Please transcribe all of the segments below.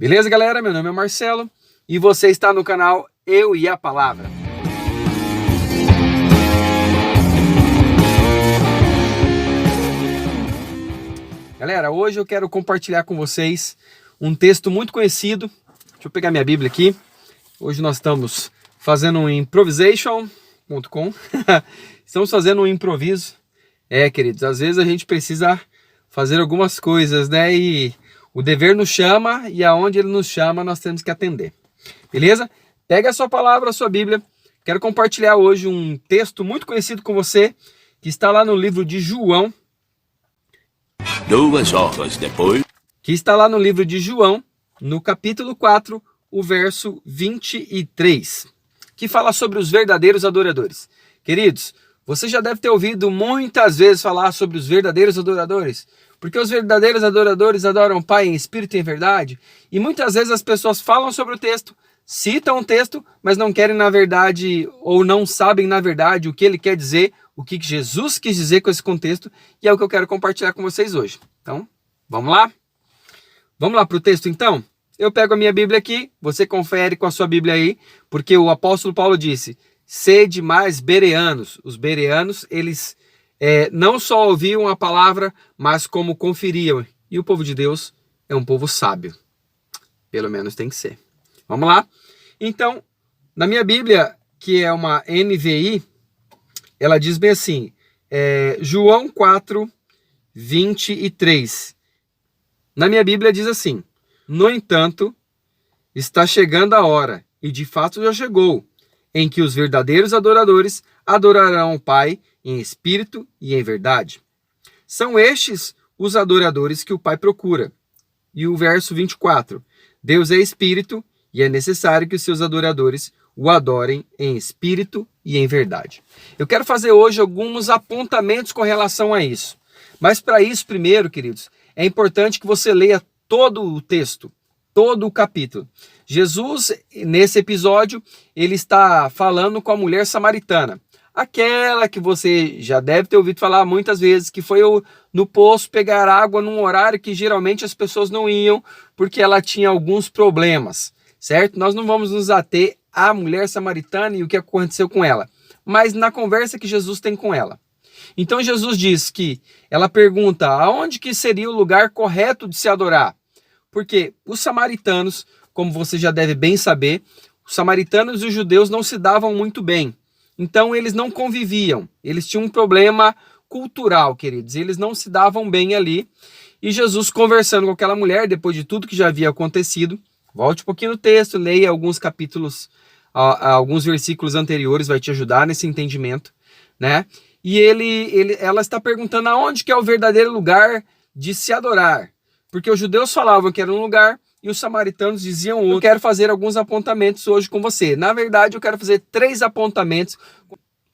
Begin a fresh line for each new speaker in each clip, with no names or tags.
Beleza, galera? Meu nome é Marcelo e você está no canal Eu e a Palavra. Galera, hoje eu quero compartilhar com vocês um texto muito conhecido. Deixa eu pegar minha Bíblia aqui. Hoje nós estamos fazendo um improvisation.com. Estamos fazendo um improviso. Queridos, às vezes a gente precisa fazer algumas coisas, né? E o dever nos chama e aonde ele nos chama nós temos que atender. Beleza? Pega a sua palavra, a sua Bíblia. Quero compartilhar hoje um texto muito conhecido com você, que está lá no livro de João.
2 horas depois.
Que está lá no livro de João, no capítulo 4, o verso 23, que fala sobre os verdadeiros adoradores. Queridos, você já deve ter ouvido muitas vezes falar sobre os verdadeiros adoradores, porque os verdadeiros adoradores adoram o Pai em espírito e em verdade, e muitas vezes as pessoas falam sobre o texto, citam o texto, mas não querem na verdade, ou não sabem na verdade o que ele quer dizer, o que Jesus quis dizer com esse contexto, e é o que eu quero compartilhar com vocês hoje. Então, vamos lá? Vamos lá para o texto então? Eu pego a minha Bíblia aqui, você confere com a sua Bíblia aí, porque o apóstolo Paulo disse, sede mais bereanos. Os bereanos, eles não só ouviam a palavra, mas como conferiam. E o povo de Deus é um povo sábio. Pelo menos tem que ser. Vamos lá? Então, na minha Bíblia, que é uma NVI, ela diz bem assim, João 4, 23. Na minha Bíblia diz assim, no entanto, está chegando a hora, e de fato já chegou, em que os verdadeiros adoradores adorarão o Pai em espírito e em verdade. São estes os adoradores que o Pai procura. E o verso 24, Deus é espírito e é necessário que os seus adoradores o adorem em espírito e em verdade. Eu quero fazer hoje alguns apontamentos com relação a isso. Mas para isso, primeiro, queridos, é importante que você leia todo o texto, todo o capítulo. Jesus, nesse episódio, ele está falando com a mulher samaritana. Aquela que você já deve ter ouvido falar muitas vezes, que foi no poço pegar água num horário que geralmente as pessoas não iam, porque ela tinha alguns problemas, certo? Nós não vamos nos ater à mulher samaritana e o que aconteceu com ela, mas na conversa que Jesus tem com ela. Então Jesus diz que, ela pergunta aonde que seria o lugar correto de se adorar, porque os samaritanos, como você já deve bem saber, os samaritanos e os judeus não se davam muito bem, então eles não conviviam, eles tinham um problema cultural, queridos, eles não se davam bem ali, e Jesus conversando com aquela mulher, depois de tudo que já havia acontecido, volte um pouquinho no texto, leia alguns capítulos, alguns versículos anteriores, vai te ajudar nesse entendimento, né? E ela está perguntando aonde que é o verdadeiro lugar de se adorar. Porque os judeus falavam que era um lugar e os samaritanos diziam outro. Eu quero fazer alguns apontamentos hoje com você. Na verdade, eu quero fazer 3 apontamentos.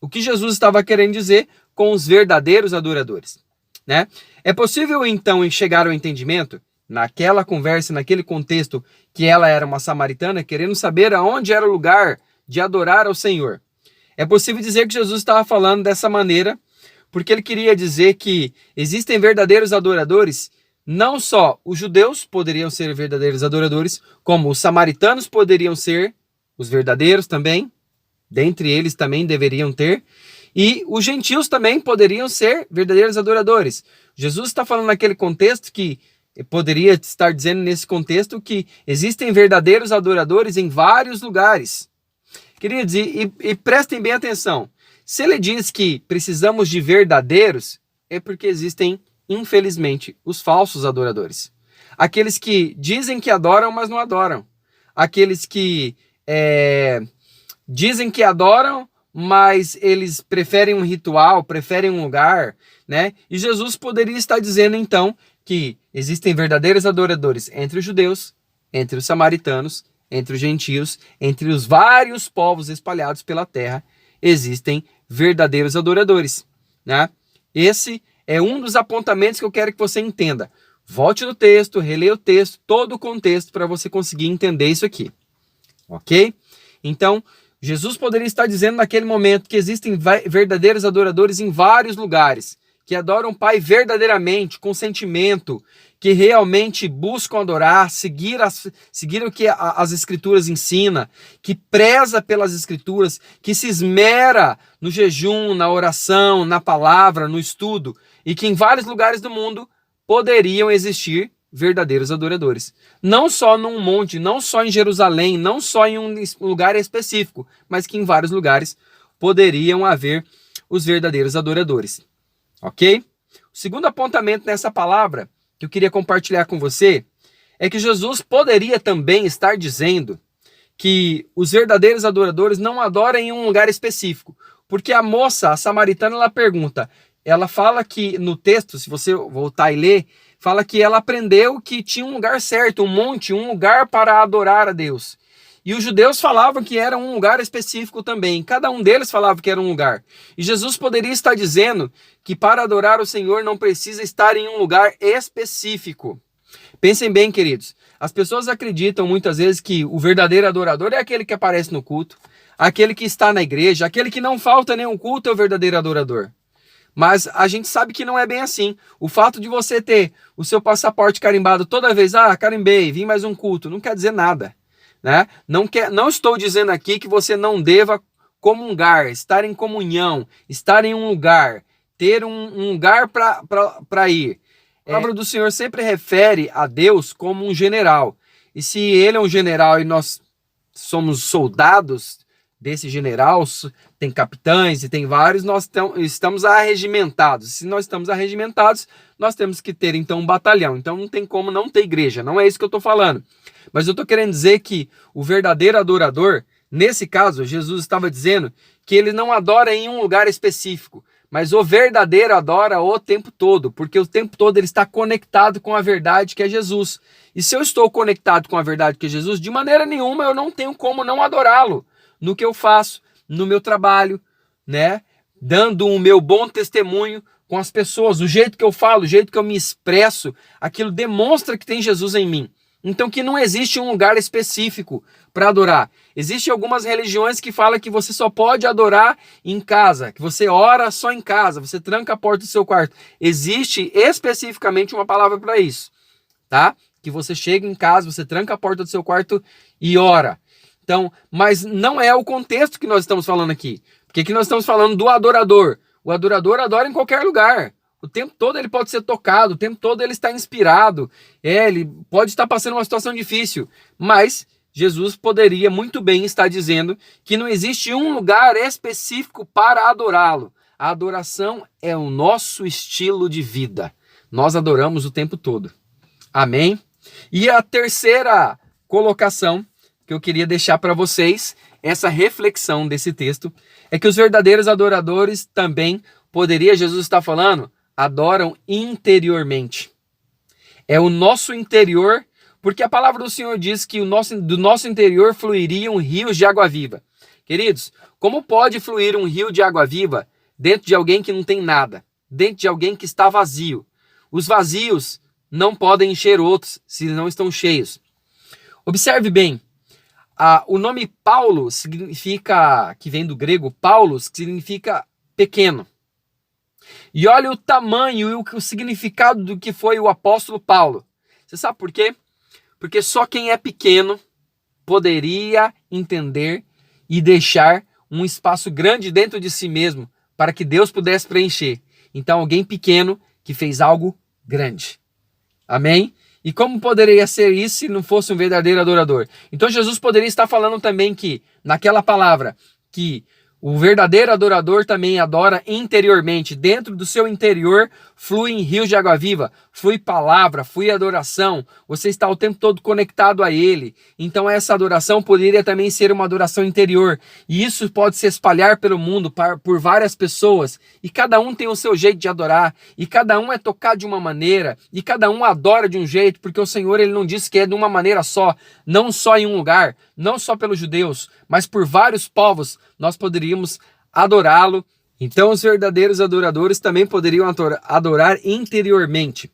O que Jesus estava querendo dizer com os verdadeiros adoradores, né? É possível, então, chegar ao entendimento, naquela conversa, naquele contexto, que ela era uma samaritana, querendo saber aonde era o lugar de adorar ao Senhor. É possível dizer que Jesus estava falando dessa maneira, porque ele queria dizer que existem verdadeiros adoradores, não só os judeus poderiam ser verdadeiros adoradores, como os samaritanos poderiam ser os verdadeiros também, dentre eles também deveriam ter, e os gentios também poderiam ser verdadeiros adoradores. Jesus está falando naquele contexto que, poderia estar dizendo nesse contexto que existem verdadeiros adoradores em vários lugares. Queridos, e prestem bem atenção, se ele diz que precisamos de verdadeiros, é porque existem, infelizmente, os falsos adoradores. Aqueles que dizem que adoram, mas não adoram. Aqueles que dizem que adoram, mas eles preferem um ritual, preferem um lugar, né? E Jesus poderia estar dizendo, então, que existem verdadeiros adoradores entre os judeus, entre os samaritanos, entre os gentios, entre os vários povos espalhados pela terra, existem verdadeiros adoradores, né? Esse é um dos apontamentos que eu quero que você entenda. Volte no texto, releia o texto, todo o contexto para você conseguir entender isso aqui, ok? Então, Jesus poderia estar dizendo naquele momento que existem verdadeiros adoradores em vários lugares, que adoram o Pai verdadeiramente, com sentimento, que realmente buscam adorar, seguir o que as Escrituras ensinam, que preza pelas Escrituras, que se esmera no jejum, na oração, na palavra, no estudo, e que em vários lugares do mundo poderiam existir verdadeiros adoradores. Não só num monte, não só em Jerusalém, não só em um lugar específico, mas que em vários lugares poderiam haver os verdadeiros adoradores. Ok? O segundo apontamento nessa palavra que eu queria compartilhar com você é que Jesus poderia também estar dizendo que os verdadeiros adoradores não adoram em um lugar específico. Porque a moça, a samaritana, ela fala que no texto, se você voltar e ler, fala que ela aprendeu que tinha um lugar certo, um monte, um lugar para adorar a Deus. E os judeus falavam que era um lugar específico também. Cada um deles falava que era um lugar. E Jesus poderia estar dizendo que para adorar o Senhor não precisa estar em um lugar específico. Pensem bem, queridos. As pessoas acreditam muitas vezes que o verdadeiro adorador é aquele que aparece no culto, aquele que está na igreja, aquele que não falta nenhum culto é o verdadeiro adorador. Mas a gente sabe que não é bem assim. O fato de você ter o seu passaporte carimbado toda vez, carimbei, vim mais um culto, não quer dizer nada. Né? Não estou dizendo aqui que você não deva comungar, estar em comunhão, estar em um lugar, ter um lugar para ir. A palavra do Senhor sempre refere a Deus como um general. E se ele é um general e nós somos soldados desse general, tem capitães e tem vários, nós estamos arregimentados. Se nós estamos arregimentados, nós temos que ter então um batalhão. Então não tem como não ter igreja, não é isso que eu estou falando. Mas eu estou querendo dizer que o verdadeiro adorador, nesse caso, Jesus estava dizendo que ele não adora em um lugar específico, mas o verdadeiro adora o tempo todo, porque o tempo todo ele está conectado com a verdade que é Jesus. E se eu estou conectado com a verdade que é Jesus, de maneira nenhuma eu não tenho como não adorá-lo no que eu faço, no meu trabalho, né? Dando o meu bom testemunho com as pessoas, o jeito que eu falo, o jeito que eu me expresso, aquilo demonstra que tem Jesus em mim. Então que não existe um lugar específico para adorar. Existem algumas religiões que falam que você só pode adorar em casa, que você ora só em casa, você tranca a porta do seu quarto. Existe especificamente uma palavra para isso, tá? Que você chega em casa, você tranca a porta do seu quarto e ora. Então, mas não é o contexto que nós estamos falando aqui. Porque aqui nós estamos falando do adorador. O adorador adora em qualquer lugar. O tempo todo ele pode ser tocado, o tempo todo ele está inspirado, ele pode estar passando uma situação difícil, mas Jesus poderia muito bem estar dizendo que não existe um lugar específico para adorá-lo. A adoração é o nosso estilo de vida. Nós adoramos o tempo todo. Amém? E a terceira colocação que eu queria deixar para vocês, essa reflexão desse texto, é que os verdadeiros adoradores também, Jesus estar falando, adoram interiormente. É o nosso interior, porque a palavra do Senhor diz que do nosso interior fluiriam rios de água viva. Queridos, como pode fluir um rio de água viva dentro de alguém que não tem nada? Dentro de alguém que está vazio? Os vazios não podem encher outros se não estão cheios. Observe bem, o nome Paulo significa, que vem do grego Paulos, que significa pequeno. E olha o tamanho e o significado do que foi o apóstolo Paulo. Você sabe por quê? Porque só quem é pequeno poderia entender e deixar um espaço grande dentro de si mesmo para que Deus pudesse preencher. Então, alguém pequeno que fez algo grande. Amém? E como poderia ser isso se não fosse um verdadeiro adorador? Então, Jesus poderia estar falando também que, naquela palavra, que o verdadeiro adorador também adora interiormente. Dentro do seu interior fluem rios de água viva, flui palavra, flui adoração. Você está o tempo todo conectado a Ele. Então essa adoração poderia também ser uma adoração interior. E isso pode se espalhar pelo mundo por várias pessoas. E cada um tem o seu jeito de adorar. E cada um é tocado de uma maneira. E cada um adora de um jeito. Porque o Senhor ele não disse que é de uma maneira só. Não só em um lugar. Não só pelos judeus. Mas por vários povos nós poderíamos adorá-lo. Então os verdadeiros adoradores também poderiam adorar interiormente.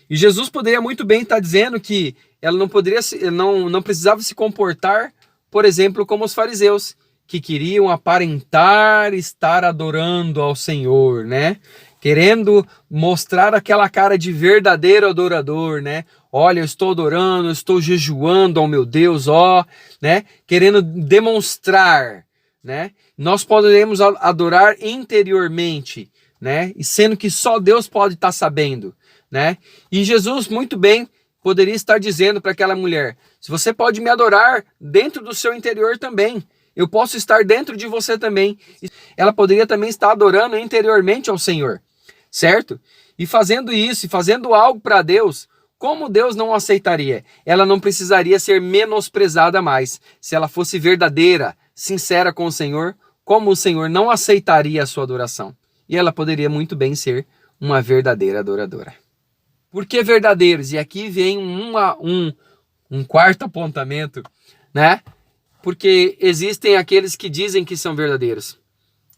E Jesus poderia muito bem estar dizendo que ela não precisava se comportar, por exemplo, como os fariseus, que queriam aparentar estar adorando ao Senhor, né? querendo mostrar aquela cara de verdadeiro adorador, né? Olha, eu estou adorando, eu estou jejuando ao meu Deus, ó, né? Querendo demonstrar, né? Nós podemos adorar interiormente, né? E sendo que só Deus pode estar sabendo, né? E Jesus muito bem poderia estar dizendo para aquela mulher: se você pode me adorar dentro do seu interior também, eu posso estar dentro de você também. Ela poderia também estar adorando interiormente ao Senhor, certo? E fazendo isso, e fazendo algo para Deus, como Deus não aceitaria? Ela não precisaria ser menosprezada mais. Se ela fosse verdadeira, sincera com o Senhor, como o Senhor não aceitaria a sua adoração? E ela poderia muito bem ser uma verdadeira adoradora. Por que verdadeiros? E aqui vem um quarto apontamento, né? Porque existem aqueles que dizem que são verdadeiros,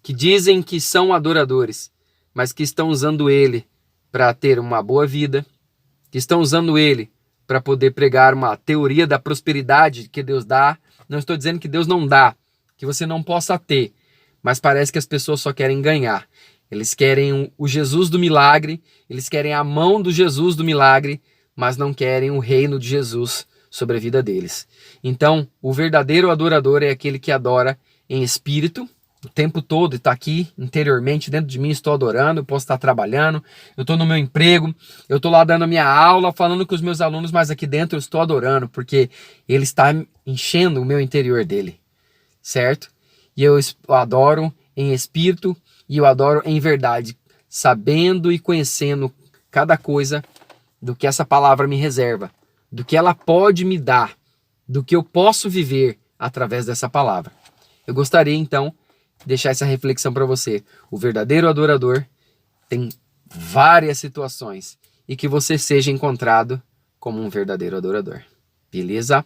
que dizem que são adoradores, mas que estão usando ele para ter uma boa vida, que estão usando ele para poder pregar uma teoria da prosperidade que Deus dá. Não estou dizendo que Deus não dá, que você não possa ter, mas parece que as pessoas só querem ganhar. Eles querem o Jesus do milagre, eles querem a mão do Jesus do milagre, mas não querem o reino de Jesus sobre a vida deles. Então, o verdadeiro adorador é aquele que adora em espírito, o tempo todo, está aqui interiormente, dentro de mim, estou adorando, eu posso estar trabalhando, eu estou no meu emprego, eu estou lá dando a minha aula, falando com os meus alunos, mas aqui dentro eu estou adorando, porque ele está enchendo o meu interior dele, certo? E eu adoro em espírito e eu adoro em verdade, sabendo e conhecendo cada coisa do que essa palavra me reserva, do que ela pode me dar, do que eu posso viver através dessa palavra. Eu gostaria, então, de deixar essa reflexão para você. O verdadeiro adorador tem várias situações e que você seja encontrado como um verdadeiro adorador. Beleza?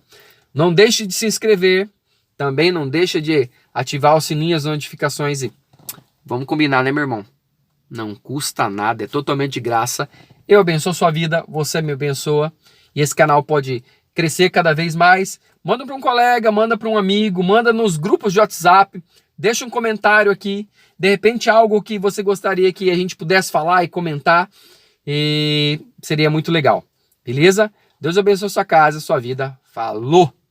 Não deixe de se inscrever, também não deixe de ativar o sininho, as notificações e vamos combinar, né, meu irmão? Não custa nada, é totalmente de graça. Eu abençoo sua vida, você me abençoa. E esse canal pode crescer cada vez mais. Manda para um colega, manda para um amigo, manda nos grupos de WhatsApp. Deixa um comentário aqui. De repente algo que você gostaria que a gente pudesse falar e comentar. E seria muito legal. Beleza? Deus abençoe sua casa, sua vida. Falou!